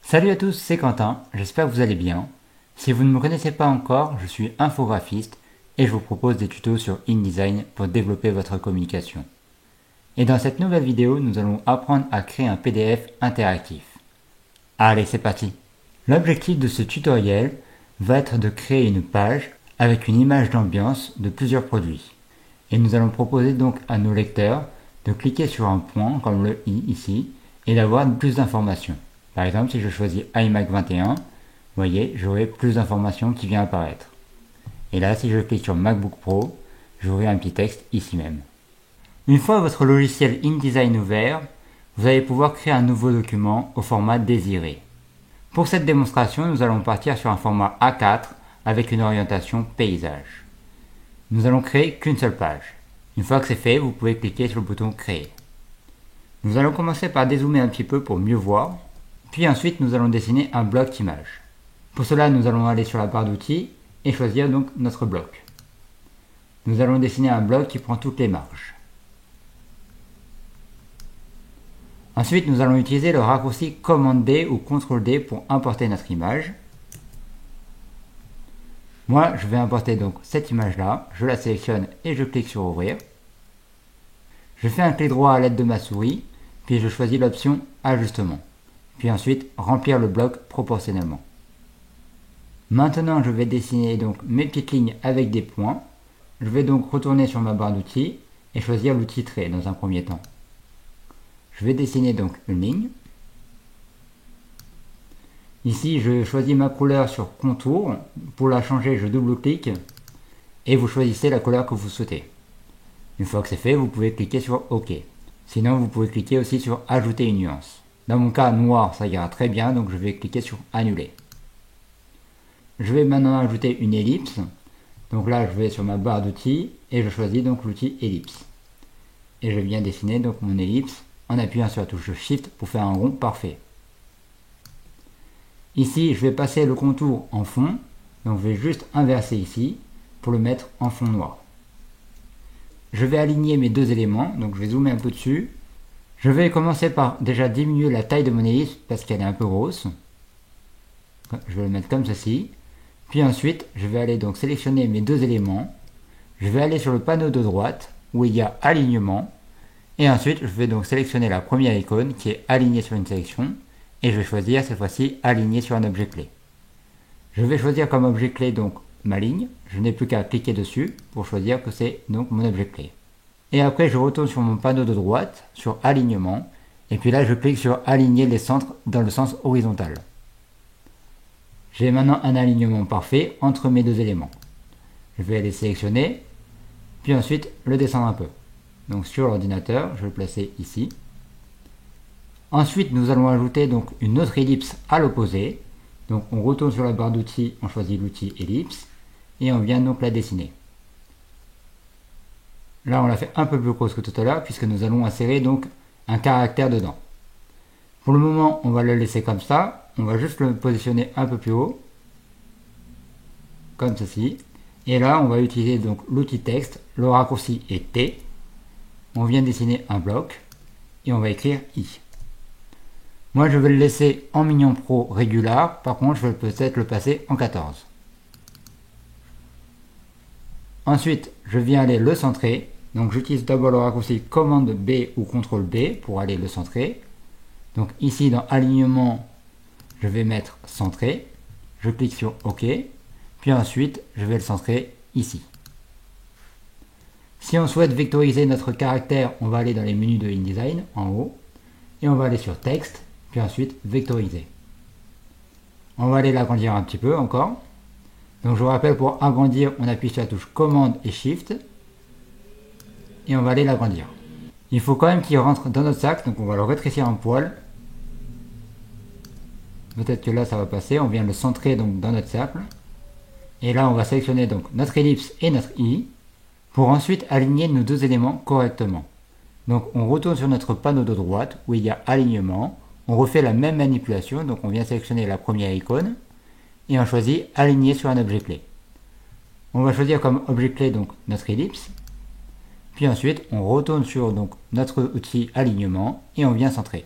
Salut à tous, c'est Quentin, j'espère que vous allez bien. Si vous ne me connaissez pas encore, je suis infographiste et je vous propose des tutos sur InDesign pour développer votre communication. Et dans cette nouvelle vidéo, nous allons apprendre à créer un PDF interactif. Allez, c'est parti. L'objectif de ce tutoriel va être de créer une page avec une image d'ambiance de plusieurs produits. Et nous allons proposer donc à nos lecteurs de cliquer sur un point comme le i ici et d'avoir plus d'informations. Par exemple, si je choisis iMac 21, vous voyez, j'aurai plus d'informations qui viennent apparaître. Et là, si je clique sur MacBook Pro, j'aurai un petit texte ici même. Une fois votre logiciel InDesign ouvert, vous allez pouvoir créer un nouveau document au format désiré. Pour cette démonstration, nous allons partir sur un format A4 avec une orientation paysage. Nous allons créer qu'une seule page. Une fois que c'est fait, vous pouvez cliquer sur le bouton Créer. Nous allons commencer par dézoomer un petit peu pour mieux voir. Puis ensuite, nous allons dessiner un bloc d'image. Pour cela, nous allons aller sur la barre d'outils et choisir donc notre bloc. Nous allons dessiner un bloc qui prend toutes les marges. Ensuite, nous allons utiliser le raccourci Commande D ou CTRL D pour importer notre image. Moi, je vais importer donc cette image-là. Je la sélectionne et je clique sur Ouvrir. Je fais un clic droit à l'aide de ma souris, puis je choisis l'option Ajustement. Puis ensuite remplir le bloc proportionnellement. Maintenant, je vais dessiner donc mes petites lignes avec des points. Je vais donc retourner sur ma barre d'outils et choisir l'outil trait dans un premier temps. Je vais dessiner donc une ligne. Ici, je choisis ma couleur sur contour. Pour la changer, je double-clique et vous choisissez la couleur que vous souhaitez. Une fois que c'est fait, vous pouvez cliquer sur OK. Sinon, vous pouvez cliquer aussi sur Ajouter une nuance. Dans mon cas, noir, ça ira très bien, donc je vais cliquer sur Annuler. Je vais maintenant ajouter une ellipse. Donc là, je vais sur ma barre d'outils et je choisis donc l'outil ellipse. Et je viens dessiner donc mon ellipse en appuyant sur la touche Shift pour faire un rond parfait. Ici, je vais passer le contour en fond. Donc je vais juste inverser ici pour le mettre en fond noir. Je vais aligner mes deux éléments, donc je vais zoomer un peu dessus. Je vais commencer par déjà diminuer la taille de mon ellipse parce qu'elle est un peu grosse. Je vais le mettre comme ceci. Puis ensuite, je vais aller donc sélectionner mes deux éléments. Je vais aller sur le panneau de droite où il y a Alignement. Et ensuite, je vais donc sélectionner la première icône qui est alignée sur une sélection. Et je vais choisir cette fois-ci Aligner sur un objet clé. Je vais choisir comme objet clé donc ma ligne. Je n'ai plus qu'à cliquer dessus pour choisir que c'est donc mon objet clé. Et après, je retourne sur mon panneau de droite, sur Alignement, et puis là, je clique sur Aligner les centres dans le sens horizontal. J'ai maintenant un alignement parfait entre mes deux éléments. Je vais les sélectionner, puis ensuite le descendre un peu. Donc sur l'ordinateur, je vais le placer ici. Ensuite, nous allons ajouter donc une autre ellipse à l'opposé. Donc on retourne sur la barre d'outils, on choisit l'outil ellipse, et on vient donc la dessiner. Là, on l'a fait un peu plus grosse que tout à l'heure, puisque nous allons insérer donc un caractère dedans. Pour le moment, on va le laisser comme ça. On va juste le positionner un peu plus haut, comme ceci. Et là, on va utiliser donc l'outil texte. Le raccourci est T. On vient dessiner un bloc et on va écrire I. Moi, je vais le laisser en Mignon Pro Regular. Par contre, je vais peut-être le passer en 14. Ensuite, je viens aller le centrer. Donc j'utilise d'abord le raccourci commande B ou CTRL B pour aller le centrer. Donc ici dans Alignement, je vais mettre centré. Je clique sur OK. Puis ensuite, je vais le centrer ici. Si on souhaite vectoriser notre caractère, on va aller dans les menus de InDesign en haut. Et on va aller sur Texte. Puis ensuite Vectoriser. On va aller l'agrandir un petit peu encore. Donc je vous rappelle, pour agrandir, on appuie sur la touche Commande et Shift. Et on va aller l'agrandir. Il faut quand même qu'il rentre dans notre sac, donc on va le rétrécir un poil. Peut-être que là ça va passer, on vient le centrer donc dans notre cercle. Et là on va sélectionner donc notre ellipse et notre I, pour ensuite aligner nos deux éléments correctement. Donc on retourne sur notre panneau de droite où il y a Alignement, on refait la même manipulation, donc on vient sélectionner la première icône, et on choisit Aligner sur un objet clé. On va choisir comme objet clé donc notre ellipse. Puis ensuite, on retourne sur donc, notre outil Alignement et on vient centrer.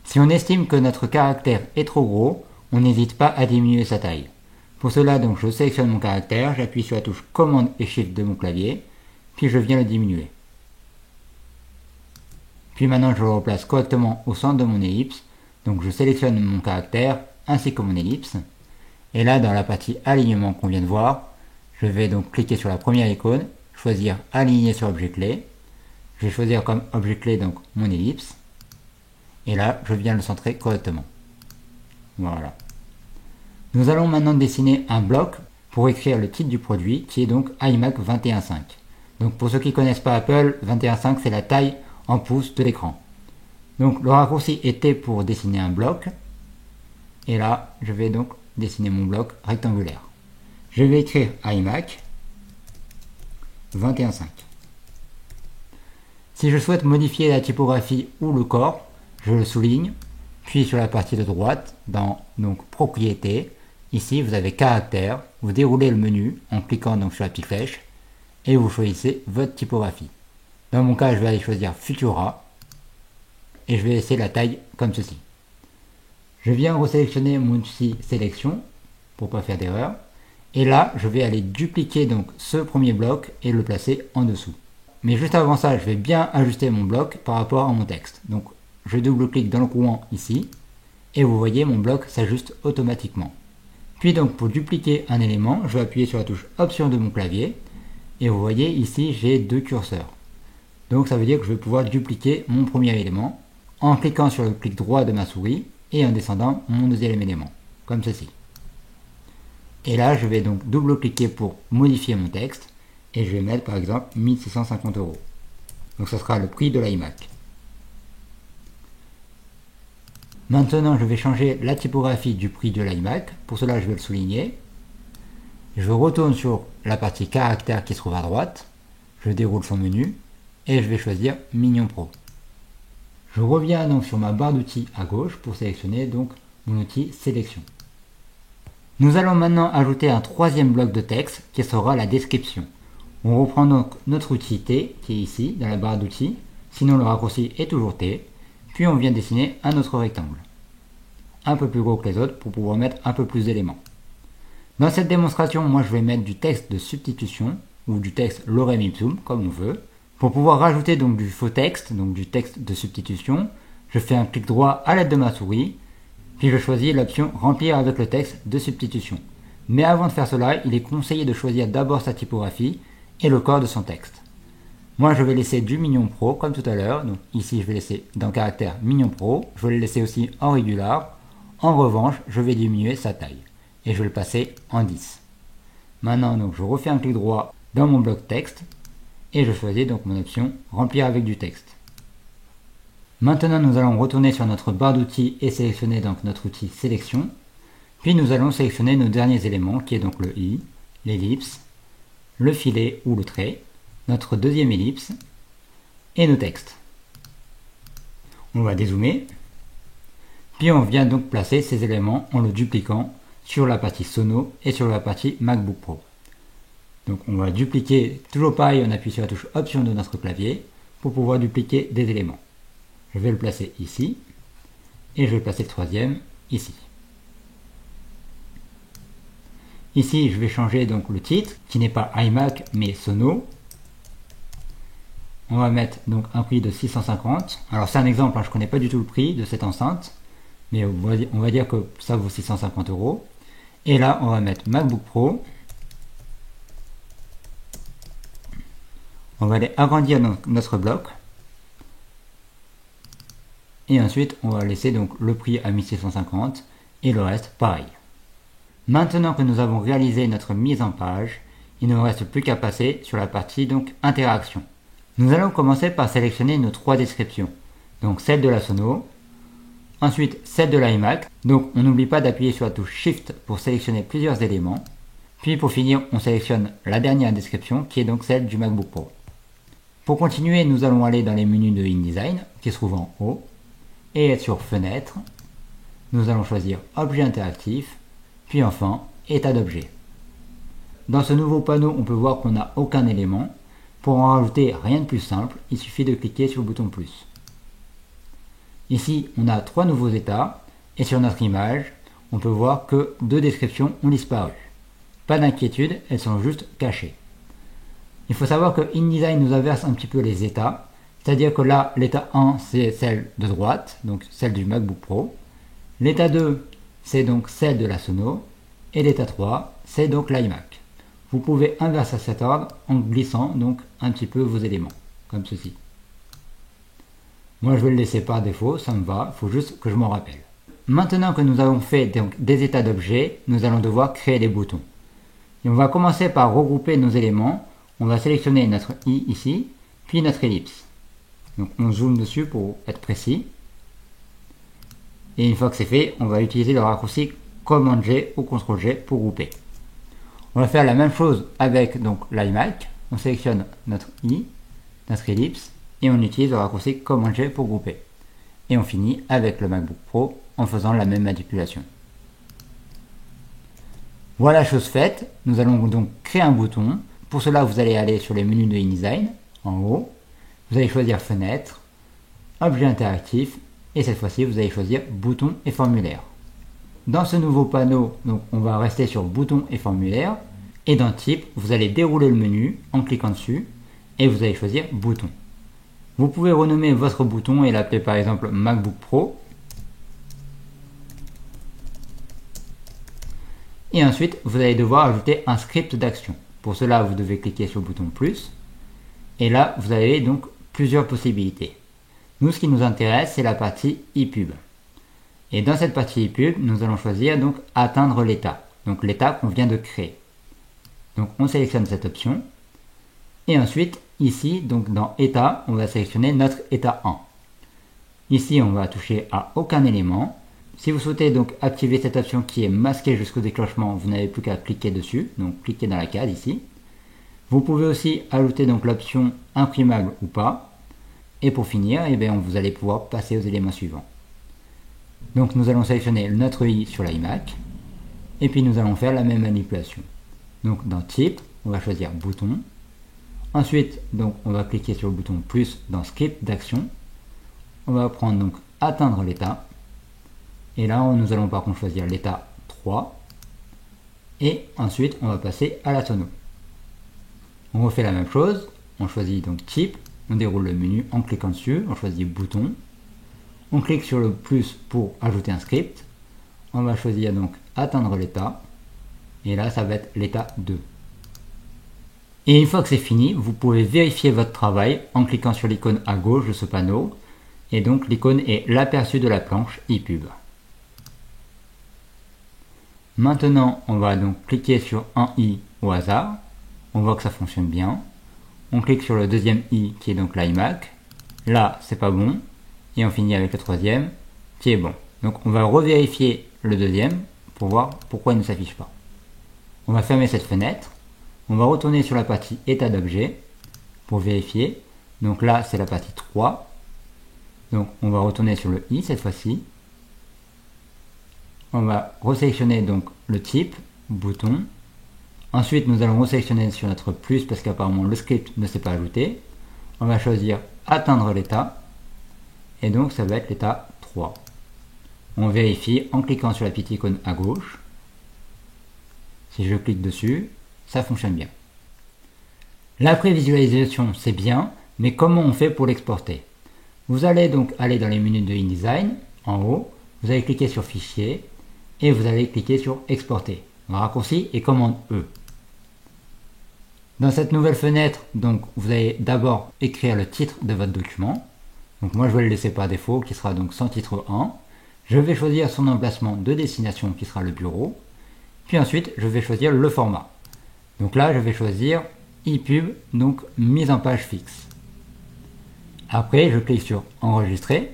Si on estime que notre caractère est trop gros, on n'hésite pas à diminuer sa taille. Pour cela, donc, je sélectionne mon caractère, j'appuie sur la touche Commande et Shift de mon clavier, puis je viens le diminuer. Puis maintenant, je le replace correctement au centre de mon ellipse, donc je sélectionne mon caractère ainsi que mon ellipse. Et là, dans la partie alignement qu'on vient de voir, je vais donc cliquer sur la première icône, choisir Aligner sur objet clé. Je vais choisir comme objet clé donc mon ellipse. Et là, je viens le centrer correctement. Voilà. Nous allons maintenant dessiner un bloc pour écrire le titre du produit qui est donc iMac 21.5. Donc pour ceux qui ne connaissent pas Apple, 21.5 c'est la taille en pouces de l'écran. Donc le raccourci était pour dessiner un bloc. Et là, je vais donc dessiner mon bloc rectangulaire. Je vais écrire iMac 21.5. Si je souhaite modifier la typographie ou le corps, je le souligne, puis sur la partie de droite, dans donc Propriétés, ici vous avez Caractère, vous déroulez le menu en cliquant donc sur la petite flèche et vous choisissez votre typographie. Dans mon cas, je vais aller choisir Futura et je vais laisser la taille comme ceci. Je viens resélectionner mon outil sélection pour ne pas faire d'erreur. Et là, je vais aller dupliquer donc ce premier bloc et le placer en dessous. Mais juste avant ça, je vais bien ajuster mon bloc par rapport à mon texte. Donc, je double-clique dans le courant ici. Et vous voyez, mon bloc s'ajuste automatiquement. Puis donc, pour dupliquer un élément, je vais appuyer sur la touche Option de mon clavier. Et vous voyez, ici, j'ai deux curseurs. Donc, ça veut dire que je vais pouvoir dupliquer mon premier élément en cliquant sur le clic droit de ma souris et en descendant mon deuxième élément, comme ceci. Et là, je vais donc double-cliquer pour modifier mon texte et je vais mettre par exemple 1650 €. Donc ce sera le prix de l'iMac. Maintenant, je vais changer la typographie du prix de l'iMac. Pour cela, je vais le souligner. Je retourne sur la partie caractère qui se trouve à droite. Je déroule son menu et je vais choisir Mignon Pro. Je reviens donc sur ma barre d'outils à gauche pour sélectionner donc mon outil sélection. Nous allons maintenant ajouter un troisième bloc de texte qui sera la description. On reprend donc notre outil T qui est ici dans la barre d'outils, sinon le raccourci est toujours T, puis on vient dessiner un autre rectangle, un peu plus gros que les autres pour pouvoir mettre un peu plus d'éléments. Dans cette démonstration, moi je vais mettre du texte de substitution ou du texte lorem ipsum comme on veut. Pour pouvoir rajouter donc du faux texte, donc du texte de substitution, je fais un clic droit à l'aide de ma souris. Puis je choisis l'option Remplir avec le texte de substitution. Mais avant de faire cela, il est conseillé de choisir d'abord sa typographie et le corps de son texte. Moi je vais laisser du Mignon Pro comme tout à l'heure. Donc ici je vais laisser dans caractère Mignon Pro. Je vais le laisser aussi en régular. En revanche, je vais diminuer sa taille. Et je vais le passer en 10. Maintenant donc je refais un clic droit dans mon bloc texte. Et je choisis donc mon option Remplir avec du texte. Maintenant, nous allons retourner sur notre barre d'outils et sélectionner donc notre outil sélection. Puis nous allons sélectionner nos derniers éléments qui est donc le i, l'ellipse, le filet ou le trait, notre deuxième ellipse et nos textes. On va dézoomer. Puis on vient donc placer ces éléments en le dupliquant sur la partie Sono et sur la partie MacBook Pro. Donc on va dupliquer, toujours pareil, on appuie sur la touche Option de notre clavier pour pouvoir dupliquer des éléments. Je vais le placer ici, et je vais placer le troisième ici. Ici, je vais changer donc le titre, qui n'est pas iMac, mais Sono. On va mettre donc un prix de 650. Alors c'est un exemple, hein, je ne connais pas du tout le prix de cette enceinte, mais on va dire que ça vaut 650 €. Et là, on va mettre MacBook Pro. On va aller agrandir notre bloc. Et ensuite, on va laisser donc le prix à 1650 et le reste pareil. Maintenant que nous avons réalisé notre mise en page, il ne nous reste plus qu'à passer sur la partie donc interaction. Nous allons commencer par sélectionner nos trois descriptions. Donc celle de la Sono, ensuite celle de l'iMac. Donc on n'oublie pas d'appuyer sur la touche Shift pour sélectionner plusieurs éléments. Puis pour finir, on sélectionne la dernière description qui est donc celle du MacBook Pro. Pour continuer, nous allons aller dans les menus de InDesign qui se trouvent en haut. Et être sur Fenêtre, nous allons choisir Objet interactif, puis enfin État d'objet. Dans ce nouveau panneau, on peut voir qu'on n'a aucun élément. Pour en rajouter, rien de plus simple, il suffit de cliquer sur le bouton plus. Ici, on a 3 nouveaux états, et sur notre image, on peut voir que 2 descriptions ont disparu. Pas d'inquiétude, elles sont juste cachées. Il faut savoir que InDesign nous inverse un petit peu les états, c'est-à-dire que là, l'état 1, c'est celle de droite, donc celle du MacBook Pro. L'état 2, c'est donc celle de la Sono, et l'état 3, c'est donc l'iMac. Vous pouvez inverser cet ordre en glissant donc un petit peu vos éléments, comme ceci. Moi je vais le laisser par défaut, ça me va, il faut juste que je m'en rappelle. Maintenant que nous avons fait donc des états d'objets, nous allons devoir créer des boutons. Et on va commencer par regrouper nos éléments. On va sélectionner notre i ici, puis notre ellipse. Donc on zoome dessus pour être précis. Et une fois que c'est fait, on va utiliser le raccourci Command G ou Ctrl G pour grouper. On va faire la même chose avec donc l'iMac. On sélectionne notre i, notre ellipse, et on utilise le raccourci Command G pour grouper. Et on finit avec le MacBook Pro en faisant la même manipulation. Voilà chose faite, nous allons donc créer un bouton. Pour cela, vous allez aller sur les menus de InDesign, en haut. Vous allez choisir Fenêtre, Objet interactif, et cette fois-ci, vous allez choisir Bouton et formulaire. Dans ce nouveau panneau, donc, on va rester sur Bouton et formulaire, et dans Type, vous allez dérouler le menu en cliquant dessus, et vous allez choisir Bouton. Vous pouvez renommer votre bouton et l'appeler par exemple MacBook Pro. Et ensuite, vous allez devoir ajouter un script d'action. Pour cela, vous devez cliquer sur le bouton plus. Et là, vous avez donc plusieurs possibilités. Nous, ce qui nous intéresse, c'est la partie ePub. Et dans cette partie ePub, nous allons choisir donc atteindre l'état. Donc l'état qu'on vient de créer. Donc on sélectionne cette option. Et ensuite, ici, donc dans état, on va sélectionner notre état 1. Ici, on va toucher à aucun élément. Si vous souhaitez donc activer cette option qui est masquée jusqu'au déclenchement, vous n'avez plus qu'à cliquer dessus, donc cliquez dans la case ici. Vous pouvez aussi ajouter donc l'option imprimable ou pas. Et pour finir, eh bien, vous allez pouvoir passer aux éléments suivants. Donc nous allons sélectionner notre i sur l'iMac. Et puis nous allons faire la même manipulation. Donc dans Type, on va choisir Bouton. Ensuite, donc, on va cliquer sur le bouton plus dans Script d'action. On va prendre donc Atteindre l'état. Et là, nous allons par contre choisir l'état 3. Et ensuite, on va passer à la Sono. On refait la même chose. On choisit donc Type. On déroule le menu en cliquant dessus. On choisit Bouton. On clique sur le plus pour ajouter un script. On va choisir donc Atteindre l'état. Et là, ça va être l'état 2. Et une fois que c'est fini, vous pouvez vérifier votre travail en cliquant sur l'icône à gauche de ce panneau. Et donc l'icône est l'aperçu de la planche ePub. Maintenant, on va donc cliquer sur un i au hasard. On voit que ça fonctionne bien. On clique sur le deuxième i qui est donc l'iMac. Là, c'est pas bon. Et on finit avec le troisième qui est bon. Donc on va revérifier le deuxième pour voir pourquoi il ne s'affiche pas. On va fermer cette fenêtre. On va retourner sur la partie état d'objet pour vérifier. Donc là, c'est la partie 3. Donc on va retourner sur le i cette fois-ci. On va resélectionner donc le type, bouton. Ensuite, nous allons resélectionner sur notre plus parce qu'apparemment le script ne s'est pas ajouté. On va choisir atteindre l'état. Et donc ça va être l'état 3. On vérifie en cliquant sur la petite icône à gauche. Si je clique dessus, ça fonctionne bien. La prévisualisation, c'est bien, mais comment on fait pour l'exporter? Vous allez donc aller dans les menus de InDesign, en haut, vous allez cliquer sur Fichier, et vous allez cliquer sur Exporter. Le raccourci est commande E. Dans cette nouvelle fenêtre, donc, vous allez d'abord écrire le titre de votre document. Donc moi je vais le laisser par défaut, qui sera donc sans titre 1. Je vais choisir son emplacement de destination, qui sera le bureau. Puis ensuite, je vais choisir le format. Donc là, je vais choisir ePub, donc mise en page fixe. Après, je clique sur Enregistrer.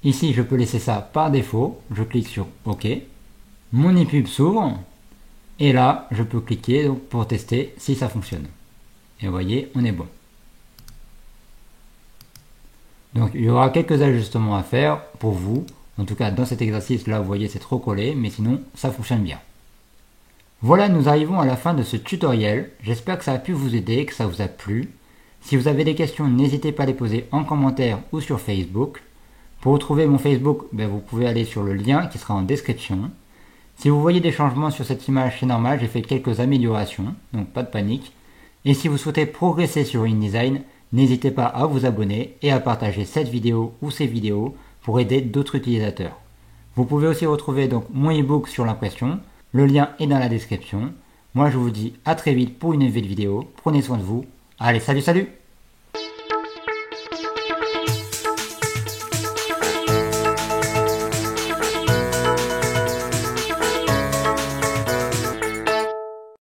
Ici, je peux laisser ça par défaut. Je clique sur OK. Mon ePub s'ouvre. Et là, je peux cliquer donc, pour tester si ça fonctionne. Et vous voyez, on est bon. Donc, il y aura quelques ajustements à faire pour vous. En tout cas, dans cet exercice-là, vous voyez, c'est trop collé. Mais sinon, ça fonctionne bien. Voilà, nous arrivons à la fin de ce tutoriel. J'espère que ça a pu vous aider, que ça vous a plu. Si vous avez des questions, n'hésitez pas à les poser en commentaire ou sur Facebook. Pour retrouver mon Facebook, vous pouvez aller sur le lien qui sera en description. Si vous voyez des changements sur cette image, c'est normal, j'ai fait quelques améliorations, donc pas de panique. Et si vous souhaitez progresser sur InDesign, n'hésitez pas à vous abonner et à partager cette vidéo ou ces vidéos pour aider d'autres utilisateurs. Vous pouvez aussi retrouver donc mon ebook sur l'impression, le lien est dans la description. Moi je vous dis à très vite pour une nouvelle vidéo, prenez soin de vous, allez salut salut!